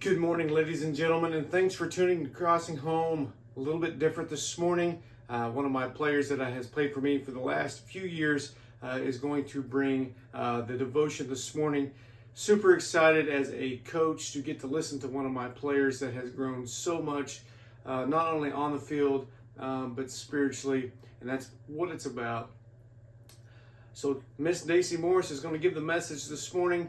Good morning, ladies and gentlemen, and thanks for tuning to Crossing Home. A little bit different this morning. One of my players that has played for me for the last few years is going to bring the devotion this morning. Super excited as a coach to get to listen to one of my players that has grown so much, not only on the field, but spiritually, and that's what it's about. So Miss Dacey Morris is going to give the message this morning.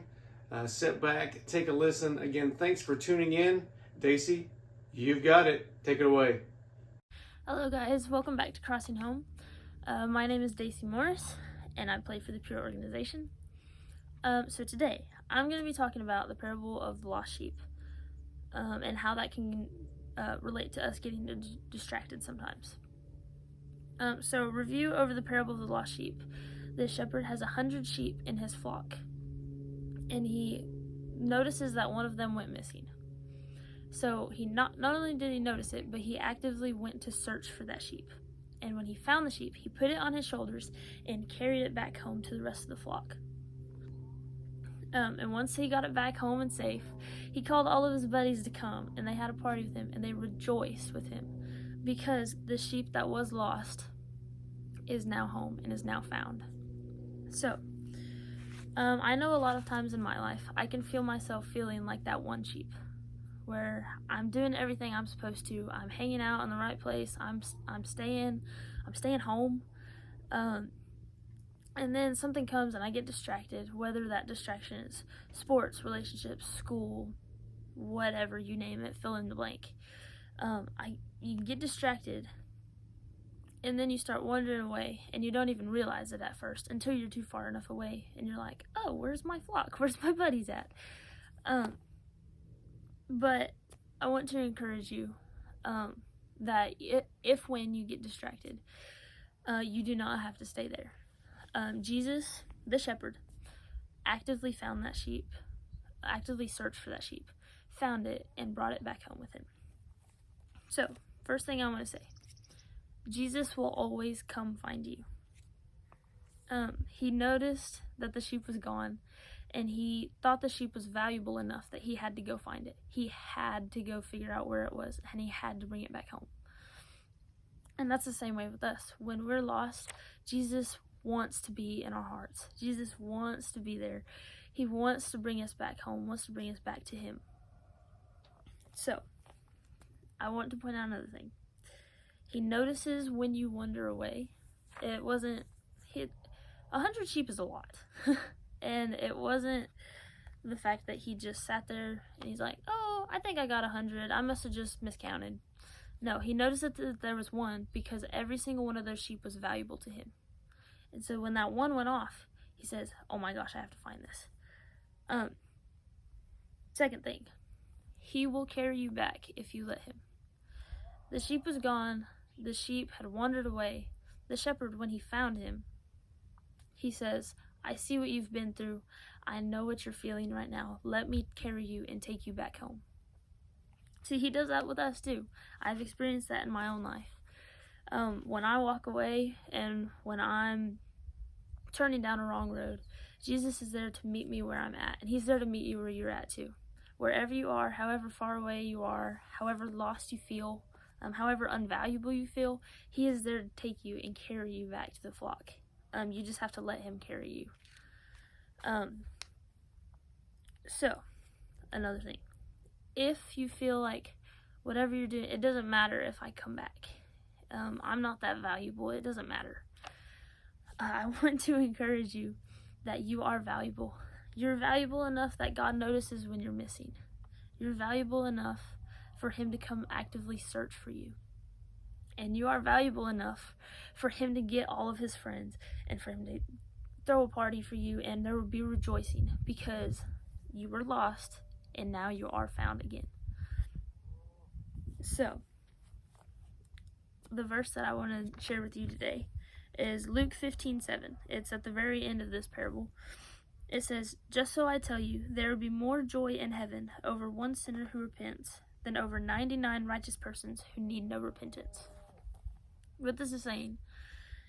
Sit back, take a listen. Again, thanks for tuning in. Dacey, you've got it. Take it away. Hello guys, welcome back to Crossing Home. My name is Dacey Morris, and I play for the Pure organization. So today, I'm going to be talking about the parable of the lost sheep, and how that can relate to us getting distracted sometimes. So review over the parable of the lost sheep. The shepherd has 100 sheep in his flock, and he notices that one of them went missing. So he not only did he notice it, but he actively went to search for that sheep. And when he found the sheep, he put it on his shoulders and carried it back home to the rest of the flock. And once he got it back home and safe, he called all of his buddies to come, and they had a party with him, and they rejoiced with him because the sheep that was lost is now home and is now found. So, I know a lot of times in my life, I can feel myself feeling like that one sheep, where I'm doing everything I'm supposed to. I'm hanging out in the right place. I'm staying home. And then something comes and I get distracted, whether that distraction is sports, relationships, school, whatever, you name it, fill in the blank. You get distracted, and then you start wandering away, and you don't even realize it at first until you're too far enough away, and you're like, oh, where's my flock? Where's my buddies at? But I want to encourage you that if when you get distracted, you do not have to stay there. Jesus, the shepherd, actively found that sheep, actively searched for that sheep, found it, and brought it back home with him. So, first thing I want to say, Jesus will always come find you. He noticed that the sheep was gone, and he thought the sheep was valuable enough that he had to go find it. He had to go figure out where it was, and he had to bring it back home. And that's the same way with us. When we're lost, Jesus wants to be in our hearts. Jesus wants to be there. He wants to bring us back home, wants to bring us back to him. So, I want to point out another thing. He notices when you wander away. 100 sheep is a lot. And it wasn't the fact that he just sat there and he's like, oh, I think I got 100. I must have just miscounted. No, he noticed that there was one because every single one of those sheep was valuable to him. And so when that one went off, he says, oh my gosh, I have to find this. Second thing, he will carry you back if you let him. The sheep was gone. The sheep had wandered away. The shepherd, when he found him, he says, I see what you've been through. I know what you're feeling right now. Let me carry you and take you back home. See, he does that with us too. I've experienced that in my own life. When I walk away and when I'm turning down a wrong road, Jesus is there to meet me where I'm at. And he's there to meet you where you're at too. Wherever you are, however far away you are, however lost you feel, however unvaluable you feel, he is there to take you and carry you back to the flock. You just have to let him carry you. So, another thing. If you feel like whatever you're doing, it doesn't matter if I come back. I'm not that valuable. It doesn't matter. I want to encourage you that you are valuable. You're valuable enough that God notices when you're missing. You're valuable enough for him to come actively search for you. And you are valuable enough for him to get all of his friends and for him to throw a party for you, and there will be rejoicing because you were lost and now you are found again. So, the verse that I want to share with you today is Luke 15:7. It's at the very end of this parable. It says, just so I tell you, there will be more joy in heaven over one sinner who repents than over 99 righteous persons who need no repentance. What this is saying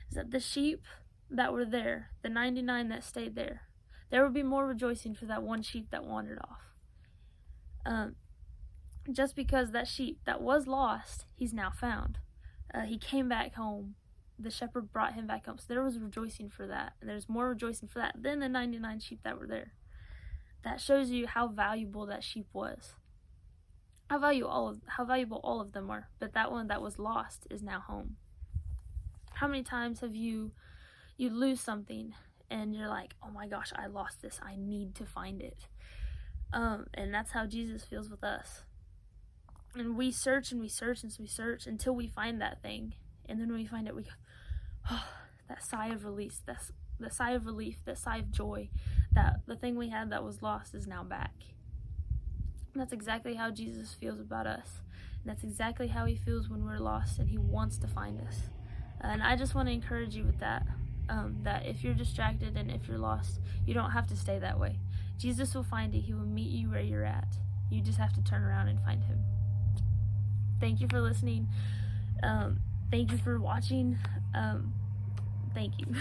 is that the sheep that were there, the 99 that stayed there would be more rejoicing for that one sheep that wandered off. just because that sheep that was lost, he's now found. He came back home. The shepherd brought him back home. So there was rejoicing for that. And there's more rejoicing for that than the 99 sheep that were there. That shows you how valuable that sheep was. How valuable all of them were. But that one that was lost is now home. How many times have you lose something and you're like, oh my gosh, I lost this. I need to find it. And that's how Jesus feels with us. And we search and we search and we search until we find that thing. And then when we find it, we go, oh, that sigh of release, that sigh of relief, that sigh of joy, that the thing we had that was lost is now back. And that's exactly how Jesus feels about us. And that's exactly how he feels when we're lost and he wants to find us. And I just want to encourage you with that, that if you're distracted and if you're lost, you don't have to stay that way. Jesus will find you. He will meet you where you're at. You just have to turn around and find him. Thank you for listening. Thank you for watching. Thank you.